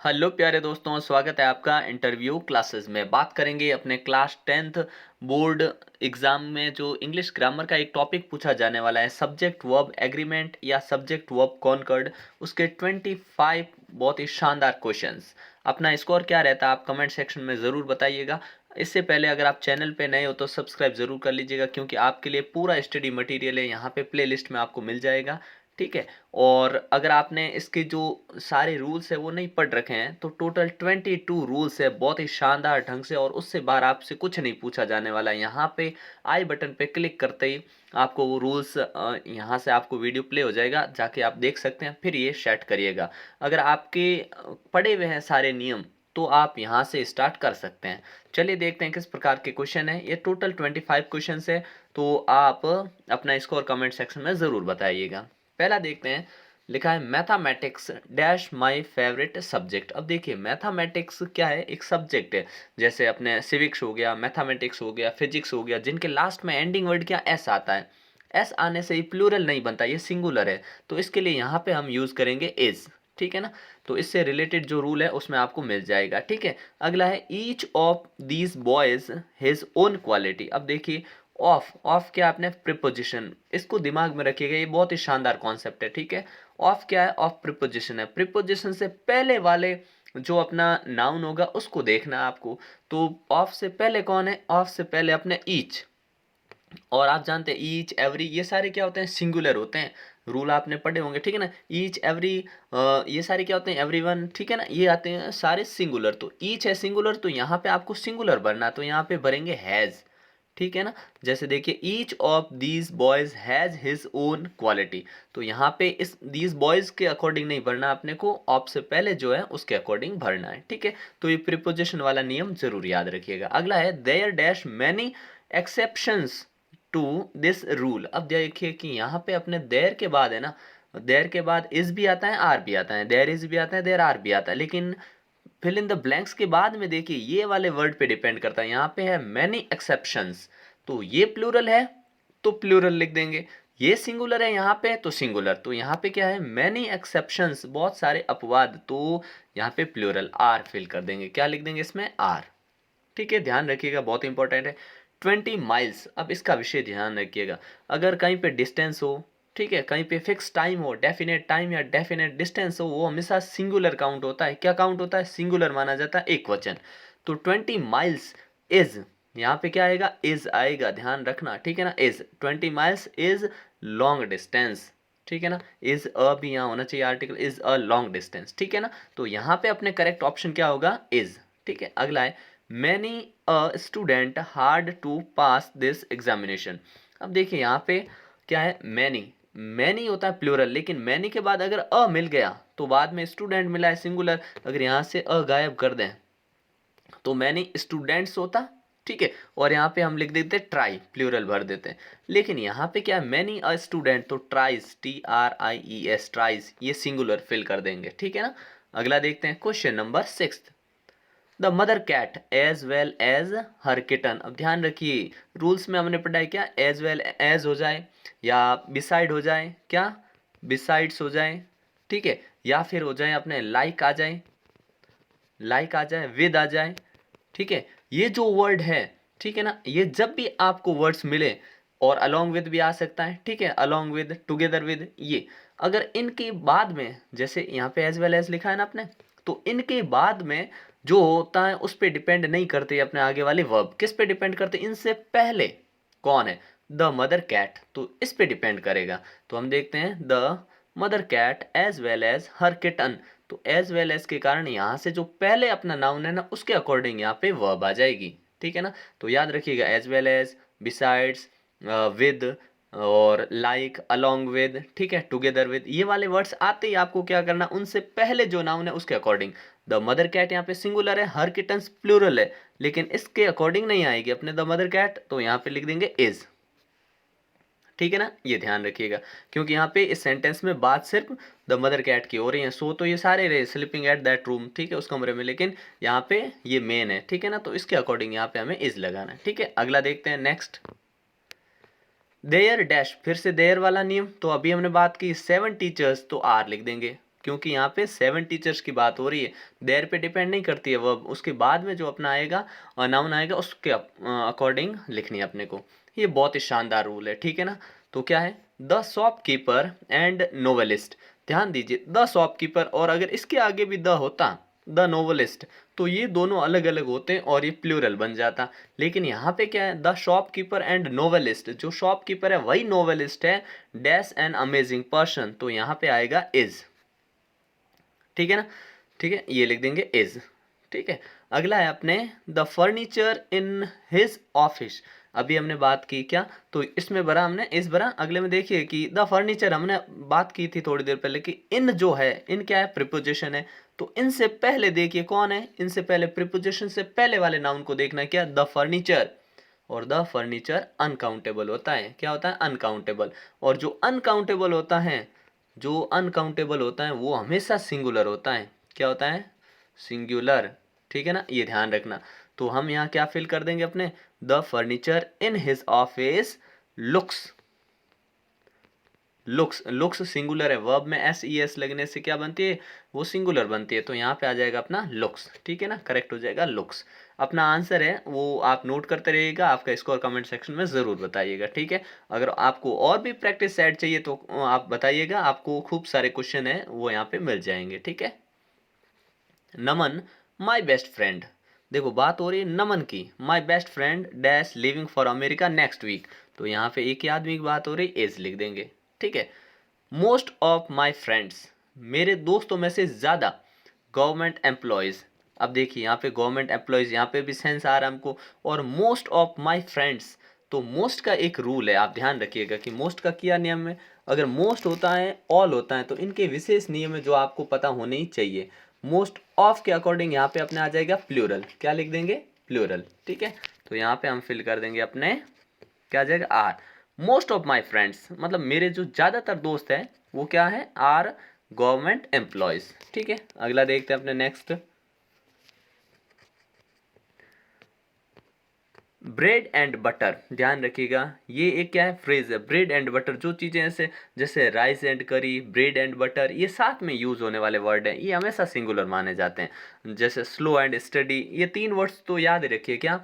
Hello प्यारे दोस्तों, स्वागत है आपका इंटरव्यू क्लासेस में। बात करेंगे अपने क्लास 10th बोर्ड एग्जाम में जो इंग्लिश ग्रामर का एक टॉपिक पूछा जाने वाला है, सब्जेक्ट वर्ब एग्रीमेंट या सब्जेक्ट वर्ब कॉनकॉर्ड। उसके 25 बहुत ही शानदार क्वेश्चंस। अपना स्कोर क्या रहता है आप कमेंट सेक्शन में ज़रूर बताइएगा। इससे पहले अगर आप चैनल पे नए हो तो सब्सक्राइब ज़रूर कर लीजिएगा, क्योंकि आपके लिए पूरा स्टडी मटेरियल है यहाँ पे प्लेलिस्ट में आपको मिल जाएगा। ठीक है। और अगर आपने इसके जो सारे रूल्स है वो नहीं पढ़ रखे हैं तो टोटल 22 रूल्स है, बहुत ही शानदार ढंग से, और उससे बाहर आपसे कुछ नहीं पूछा जाने वाला है। यहाँ पे आई बटन पे क्लिक करते ही आपको वो रूल्स यहाँ से आपको वीडियो प्ले हो जाएगा, जाके आप देख सकते हैं, फिर ये सेट करिएगा। अगर आपके पढ़े हुए हैं सारे नियम तो आप यहाँ से स्टार्ट कर सकते हैं। चलिए देखते हैं किस प्रकार के क्वेश्चन है। ये टोटल 25 क्वेश्चन है, तो आप अपना स्कोर कमेंट सेक्शन में ज़रूर बताइएगा। पहला देखते हैं, लिखा है mathematics dash my favourite subject. अब देखिए मैथमेटिक्स क्या है, एक सब्जेक्ट है। जैसे अपने सिविक्स हो गया, मैथमेटिक्स हो गया, फिजिक्स हो गया, जिनके लास्ट में एंडिंग वर्ड क्या एस आता है। एस आने से ही प्लूरल नहीं बनता, ये सिंगुलर है, तो इसके लिए यहाँ पे हम यूज़ करेंगे इज। ठीक है ना। तो इससे रिलेटेड जो रूल है उसमें आपको मिल जाएगा। ठीक है। अगला है each of these boys his own quality. अब देखिए ऑफ, ऑफ क्या आपने प्रिपोजिशन, इसको दिमाग में रखिएगा, ये बहुत ही शानदार कॉन्सेप्ट है। ठीक है। ऑफ क्या है, ऑफ प्रिपोजिशन है। प्रिपोजिशन से पहले वाले जो अपना नाउन होगा उसको देखना आपको। तो ऑफ से पहले कौन है, ऑफ से पहले अपने ईच। और आप जानते हैं ईच एवरी ये सारे क्या होते हैं, सिंगुलर होते हैं। रूल आपने पढ़े होंगे। ठीक है ना। ईच एवरी ये सारे क्या होते हैं, एवरीवन। ठीक है ना, ये आते हैं सारे सिंगुलर। तो ईच है सिंगुलर, तो यहाँ पे आपको सिंगुलर भरना, तो यहाँ पे भरेंगे हैज़। ठीक है ना। जैसे देखिए each of these boys has his own quality, तो यहाँ पे इस दीज बॉयज के अकॉर्डिंग नहीं भरना अपने को, ऑफ से पहले जो है उसके अकॉर्डिंग भरना है। ठीक है। तो ये प्रीपोजिशन वाला नियम जरूर याद रखिएगा। अगला है there dash many exceptions to this rule. अब देखिए कि यहाँ पे अपने देयर के बाद है ना, देयर के बाद इज भी आता है, आर भी आता है, देयर इज भी आता है, देयर आर भी आता है, लेकिन फिल इन द ब्लैंक्स के बाद में देखिए ये वाले वर्ड पे डिपेंड करता है। यहाँ पे है मैनी एक्सेप्शंस, तो ये प्लूरल है तो प्लूरल लिख देंगे। ये सिंगुलर है यहाँ पे तो सिंगुलर, तो यहाँ पे क्या है मैनी एक्सेप्शंस, बहुत सारे अपवाद, तो यहाँ पे प्लूरल आर फिल कर देंगे। क्या लिख देंगे इसमें, आर। ठीक है, ध्यान रखिएगा, बहुत इंपॉर्टेंट है। 20 माइल्स, अब इसका विषय ध्यान रखिएगा। अगर कहीं पे डिस्टेंस हो, ठीक है, कहीं पे फिक्स टाइम हो, डेफिनेट टाइम या डेफिनेट डिस्टेंस हो, वो हमेशा सिंगुलर काउंट होता है। क्या काउंट होता है, सिंगुलर माना जाता है, एक वचन। तो 20 माइल्स इज, यहाँ पे क्या आएगा, इज आएगा, ध्यान रखना। ठीक है ना, is 20 miles is long distance. ठीक है ना, इज अ भी यहाँ होना चाहिए article, is a long distance. ठीक है ना। तो यहाँ पे अपने करेक्ट ऑप्शन क्या होगा, इज। ठीक है। अगला है many a student hard to pass this examination. अब देखिए यहाँ पे क्या है, मैनी, मैनी होता है प्लूरल, लेकिन मैनी के बाद अगर अ मिल गया तो बाद में स्टूडेंट मिला है सिंगुलर, अगर यहाँ से अ गायब कर दें तो मैनी स्टूडेंट्स होता। ठीक है। और यहाँ पे हम लिख देते ट्राई, प्लूरल भर देते हैं। लेकिन यहाँ पे क्या है, मैनी अ स्टूडेंट, तो ट्राइज, TRIES, ट्राइज, ये सिंगुलर फिल कर देंगे। ठीक है ना। अगला देखते हैं question number 6, the mother cat as well as her kitten. अब ध्यान रखिए रूल्स में हमने पढ़ा है क्या, एज वेल एज हो जाए या बिसाइड हो जाए, क्या बिसाइड्स हो जाए, ठीक है, या फिर हो जाए अपने लाइक आ जाए, लाइक आ जाए, विद आ जाए। ठीक है। ये जो वर्ड है, ठीक है ना, ये जब भी आपको वर्ड्स मिले, और अलोंग विद भी आ सकता है। ठीक है, अलोंग विद, टुगेदर विद, ये अगर इनके बाद में, जैसे यहाँ पे एज वेल एज लिखा है ना आपने, तो इनके बाद में जो होता है उस पर डिपेंड नहीं करते अपने आगे वाले वर्ब, किस पे डिपेंड करते, इनसे पहले कौन है, द मदर कैट, तो इस पे डिपेंड करेगा। तो हम देखते हैं the mother cat as well as her kitten, तो एज वेल एज के कारण यहाँ से जो पहले अपना नाउन है ना उसके अकॉर्डिंग यहाँ पे वर्ब आ जाएगी। ठीक है ना। तो याद रखिएगा as well as, besides, with, और लाइक, अलोंग विद, ठीक है, टुगेदर विद, ये वाले वर्ड्स आते ही आपको क्या करना, उनसे पहले जो नाउन है उसके अकॉर्डिंग। द मदर कैट यहाँ पे सिंगुलर है, हर किटन्स प्लूरल है, लेकिन इसके अकॉर्डिंग नहीं आएगी अपने द मदर कैट, तो यहाँ पे लिख देंगे इज। ठीक है ना, ये ध्यान रखिएगा, क्योंकि यहाँ पे इस सेंटेंस में बात सिर्फ द मदर कैट की हो रही है। सो तो ये सारे रहे स्लीपिंग एट दैट रूम, ठीक है, उस कमरे में, लेकिन यहाँ पे ये मेन है। ठीक है ना, तो इसके अकॉर्डिंग यहाँ पे हमें इज लगाना है। ठीक है। अगला देखते हैं नेक्स्ट, देयर डैश, फिर से देयर वाला नियम। तो अभी हमने बात की 7 टीचर्स, तो आर लिख देंगे, क्योंकि यहाँ पे 7 टीचर्स की बात हो रही है, देयर पे डिपेंड नहीं करती है वर्ब, उसके बाद में जो अपना आएगा नाउन आएगा उसके अकॉर्डिंग लिखनी है अपने को। ये बहुत ही शानदार रूल है, ठीक है ना। तो क्या है, द शॉपकीपर एंड नोवेलिस्ट। ध्यान दीजिए, द शॉपकीपर, और अगर इसके आगे भी द होता, द नोवेलिस्ट, तो ये दोनों अलग अलग होते हैं और ये प्लूरल बन जाता। लेकिन यहाँ पे क्या है, द शॉपकीपर एंड नोवेलिस्ट, जो शॉपकीपर है वही नोवेलिस्ट है, डैश एन अमेजिंग पर्सन, तो यहाँ पे आएगा इज, ठीक है ना। ठीक है, ये लिख देंगे इज, ठीक है। अगला है अपने the furniture in his office. अभी हमने बात की क्या, तो इसमें भरा हमने इस भरा, अगले में देखिए कि द फर्नीचर हमने बात की थी थोड़ी देर पहले कि इन जो है, इन क्या है, प्रिपोजिशन है। तो इनसे पहले देखिए कौन है, इनसे पहले प्रिपोजिशन से पहले वाले नाउन को देखना है, क्या, द फर्नीचर। और द फर्नीचर अनकाउंटेबल होता है, क्या होता है, अनकाउंटेबल। और जो अनकाउंटेबल होता है, जो अनकाउंटेबल होता है वो हमेशा सिंगुलर होता है, क्या होता है, सिंगुलर, ठीक है ना, ये ध्यान रखना। तो हम यहाँ क्या फिल कर देंगे अपने, the furniture in his office looks, looks, looks singular है, वर्ब में एस ई एस लगने से क्या बनती है, वो सिंगुलर बनती है, तो यहाँ पे आ जाएगा अपना लुक्स, ठीक है ना, करेक्ट हो जाएगा लुक्स। अपना आंसर है वो आप नोट करते रहिएगा, आपका स्कोर कमेंट सेक्शन में ज़रूर बताइएगा, ठीक है। अगर आपको और भी प्रैक्टिस सेट चाहिए तो आप बताइएगा, आपको खूब सारे क्वेश्चन है वो यहाँ पे मिल जाएंगे, ठीक है। नमन माई बेस्ट फ्रेंड, देखो बात हो रही है नमन की, my best friend dash living for America next week, तो यहाँ पे एक ही आदमी की बात हो रही, एज लिख देंगे, ठीक है। मोस्ट ऑफ माई फ्रेंड्स, मेरे दोस्तों में से ज़्यादा गवर्नमेंट एम्प्लॉयज़, अब देखिए यहाँ पे गवर्नमेंट एम्प्लॉयज़, यहाँ पे भी सेंस आ रहा है हमको, और मोस्ट ऑफ माई फ्रेंड्स, तो मोस्ट का एक रूल है, आप ध्यान रखिएगा कि मोस्ट का क्या नियम है, अगर मोस्ट होता है, ऑल होता है, तो इनके विशेष नियम है जो आपको पता होने ही चाहिए। मोस्ट ऑफ के अकॉर्डिंग यहाँ पे अपने आ जाएगा प्लूरल, क्या लिख देंगे, प्लूरल, ठीक है। तो यहाँ पे हम फिल कर देंगे अपने, क्या आ जाएगा, are. Most of my friends मतलब मेरे जो ज़्यादातर दोस्त हैं वो क्या है, आर गवर्नमेंट एम्प्लॉयज़, ठीक है। अगला देखते हैं अपने नेक्स्ट, ब्रेड एंड बटर, ध्यान रखिएगा ये एक क्या है, फ्रेज है, ब्रेड एंड बटर, जो चीज़ें ऐसे जैसे राइस एंड करी, ब्रेड एंड बटर, ये साथ में यूज़ होने वाले वर्ड हैं, ये हमेशा सिंगुलर माने जाते हैं। जैसे स्लो एंड स्टडी, ये 3 वर्ड्स तो याद रखिए, क्या,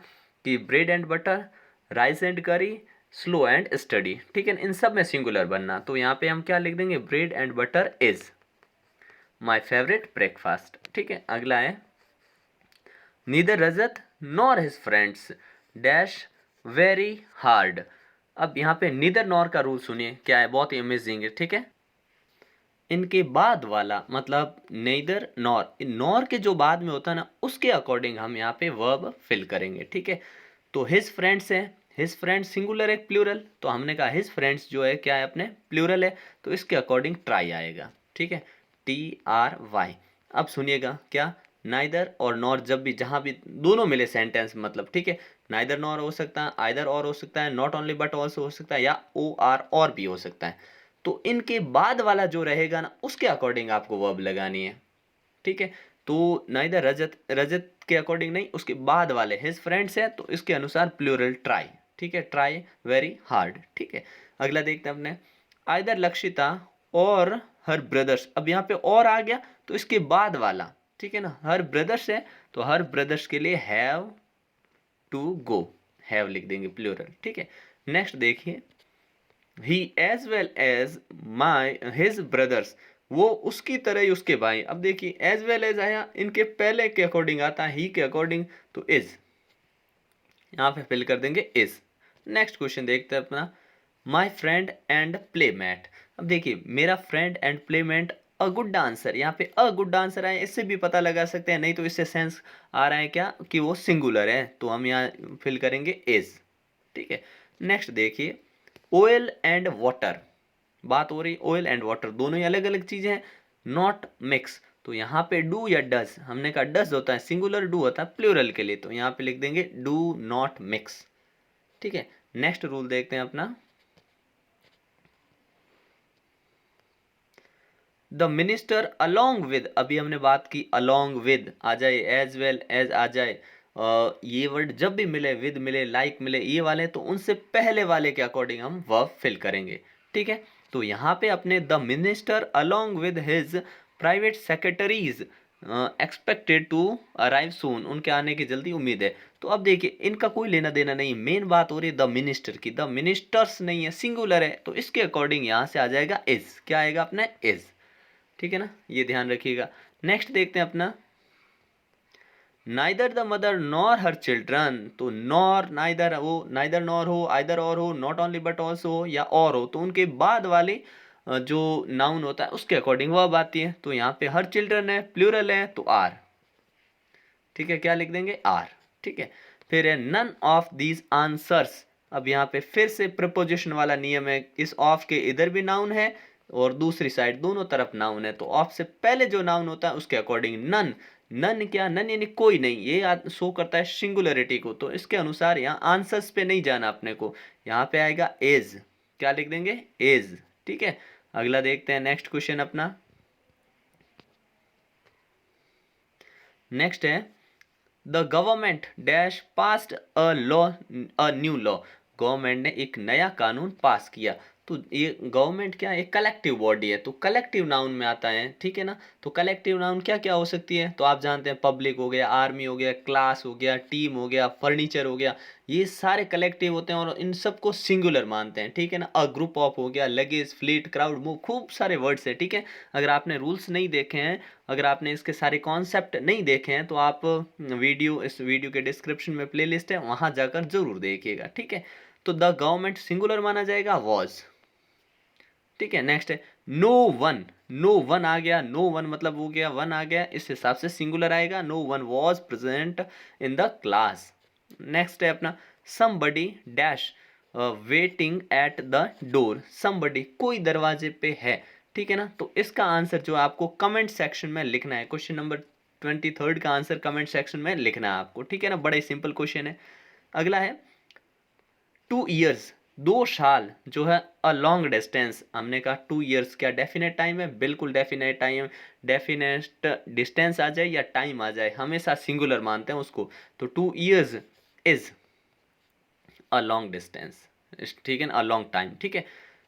कि bread and butter, rice and करी, स्लो एंड स्टडी, ठीक है, इन सब में सिंगुलर बनना। तो यहाँ पे हम क्या लिख देंगे, bread and butter is my favourite breakfast, ठीक है। अगला है neither Rajat nor his friends dash very hard. अब यहाँ पे नीदर नॉर का रूल सुनिए, क्या है, बहुत ही अमेजिंग है, ठीक है। इनके बाद वाला मतलब नेदर नॉर, नॉर के जो बाद में होता है ना, उसके अकॉर्डिंग हम यहाँ पे वर्ब फिल करेंगे, ठीक है। तो हिज फ्रेंड्स है, हिज फ्रेंड्स सिंगुलर है प्लूरल, तो हमने कहा हिज फ्रेंड्स जो है क्या है अपने प्लूरल है, तो इसके अकॉर्डिंग ट्राई आएगा, ठीक है, TRY। अब सुनिएगा क्या, नाइदर और नॉर जब भी जहाँ भी दोनों मिले सेंटेंस मतलब, ठीक है, नाइदर नॉर हो सकता है, आइदर और हो सकता है, नॉट ओनली बट ऑल्सो हो सकता है, या OR और भी हो सकता है। तो इनके बाद वाला जो रहेगा ना, उसके अकॉर्डिंग आपको वर्ब लगानी है, ठीक है। तो नाइदर रजत, रजत के अकॉर्डिंग नहीं, उसके बाद वाले हिज फ्रेंड्स है, तो इसके अनुसार प्लूरल ट्राई, ठीक है, ट्राई वेरी हार्ड, ठीक है। अगला देखते हैं अपने, आइदर लक्षिता और हर ब्रदर्स, अब यहाँ पे और आ गया तो इसके बाद वाला, ठीक है ना, हर ब्रदर्स है तो हर ब्रदर्स के लिए हैव टू गो, हैव लिख देंगे प्लूरल, ठीक है। नेक्स्ट देखिए, he as well as my his brothers, वो उसकी तरह ही उसके भाई। अब देखिए एज वेल एज आया, इनके पहले के अकॉर्डिंग आता है, ही के अकॉर्डिंग, तो इज यहाँ पे फिल कर देंगे इज। नेक्स्ट क्वेश्चन देखते हैं अपना, माई फ्रेंड एंड प्लेमेट। अब देखिए मेरा friend and playmate a good dancer, यहाँ पे अ गुड डांसर आए, इससे भी पता लगा सकते हैं, नहीं तो इससे सेंस आ रहा है क्या कि वो सिंगुलर है, तो हम यहाँ फिल करेंगे इज, ठीक है। नेक्स्ट देखिए, ऑयल एंड वाटर, बात हो रही ऑयल एंड वाटर, दोनों ही अलग अलग चीज़ें हैं, नॉट मिक्स, तो यहाँ पे डू या डज, हमने कहा डज होता है सिंगुलर, डू होता है प्लूरल के लिए, तो यहाँ पे लिख देंगे डू नॉट मिक्स, ठीक है। नेक्स्ट रूल देखते हैं अपना, द मिनिस्टर अलोंग विद, अभी हमने बात की अलोंग विद आ जाए, एज वेल एज आ जाए, ये वर्ड जब भी मिले, विद मिले, लाइक मिले, ये वाले, तो उनसे पहले वाले के अकॉर्डिंग हम वर्ब फिल करेंगे, ठीक है। तो यहाँ पे अपने the minister along with his private secretaries expected to arrive soon, उनके आने की जल्दी उम्मीद है। तो अब देखिए इनका कोई लेना देना नहीं, मेन बात हो रही है द मिनिस्टर की, द मिनिस्टर्स नहीं है, सिंगुलर है, तो इसके अकॉर्डिंग यहाँ से आ जाएगा इज। क्या आएगा अपने इज, ठीक है ना, ये ध्यान रखिएगा। नेक्स्ट देखते हैं अपना neither the mother nor her children, तो नॉर नाइदर हो, नाइदर नॉर हो, आइदर और हो, नॉट ओनली बट ऑल्सो हो, या और हो, तो उनके बाद वाले जो नाउन होता है उसके अकॉर्डिंग वर्ब आती है। तो यहाँ पे हर चिल्ड्रन है, प्लूरल है, तो आर, ठीक है, क्या लिख देंगे आर, ठीक है। फिर है नन ऑफ दीज आंसर्स, अब यहाँ पे फिर से प्रपोजिशन वाला नियम है, इस ऑफ के इधर भी नाउन है और दूसरी साइड दोनों तरफ नाउन है, तो ऑफ से पहले जो नाउन होता है उसके अकॉर्डिंग नन, नन क्या, नन यानी कोई नहीं, ये शो करता है सिंगुलरिटी को, तो इसके अनुसार यहाँ आंसर्स पे नहीं जाना अपने को, यहाँ पे आएगा एज, क्या लिख देंगे एज, ठीक है। अगला देखते हैं नेक्स्ट क्वेश्चन अपना, नेक्स्ट है the government dash passed a law, a new law, government ने एक नया कानून पास किया। तो ये गवर्नमेंट क्या है, एक कलेक्टिव बॉडी है, तो कलेक्टिव नाउन में आता है, ठीक है ना। तो कलेक्टिव नाउन क्या क्या हो सकती है, तो आप जानते हैं पब्लिक हो गया, आर्मी हो गया, क्लास हो गया, टीम हो गया, फर्नीचर हो गया, ये सारे कलेक्टिव होते हैं और इन सबको सिंगुलर मानते हैं, ठीक है ना। अ ग्रुप ऑफ हो गया, लगेज, फ्लीट, क्राउड, मूव, खूब सारे वर्ड्स है, ठीक है। अगर आपने रूल्स नहीं देखे हैं, अगर आपने इसके सारे कॉन्सेप्ट नहीं देखे हैं, तो आप इस वीडियो के डिस्क्रिप्शन में प्लेलिस्ट है, वहां जाकर जरूर देखिएगा, ठीक है। तो द गवर्नमेंट सिंगुलर माना जाएगा वॉज, ठीक है। नेक्स्ट है नो वन, नो वन आ गया, नो वन मतलब हो गया वन आ गया, इस हिसाब से सिंगुलर आएगा, no one was present in the class. Next है अपना somebody dash waiting at the door, somebody कोई दरवाजे पे है, ठीक है ना। तो इसका आंसर जो आपको कमेंट सेक्शन में लिखना है, क्वेश्चन नंबर 23 का आंसर कमेंट सेक्शन में लिखना है आपको, ठीक है ना, बड़ा ही सिंपल क्वेश्चन है। अगला है 2 इयर्स, 2 साल जो है अ लॉन्ग डिस्टेंस, हमने कहा 2 इयर्स क्या डेफिनेट टाइम है, बिल्कुल डेफिनेट टाइम, डेफिनेट डिस्टेंस आ जाए या टाइम आ जाए हमेशा सिंगुलर मानते हैं उसको, तो 2 years is a long distance, ठीक है ना, अ लॉन्ग टाइम, ठीक है।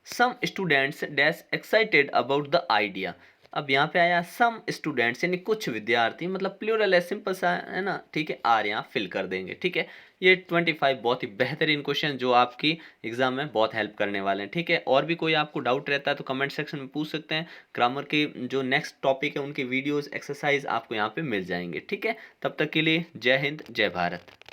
Some students dash excited about the idea, अब यहाँ पे आया सम स्टूडेंट्स यानी कुछ विद्यार्थी, मतलब प्लूरल है, सिंपल सा है ना, ठीक है, आर यहाँ फिल कर देंगे, ठीक है। ये 25 बहुत ही बेहतरीन क्वेश्चन जो आपकी एग्जाम में बहुत हेल्प करने वाले हैं, ठीक है। और भी कोई आपको डाउट रहता है तो कमेंट सेक्शन में पूछ सकते हैं, ग्रामर के जो नेक्स्ट टॉपिक है उनके वीडियोस एक्सरसाइज आपको यहाँ पे मिल जाएंगे, ठीक है। तब तक के लिए जय हिंद, जय भारत।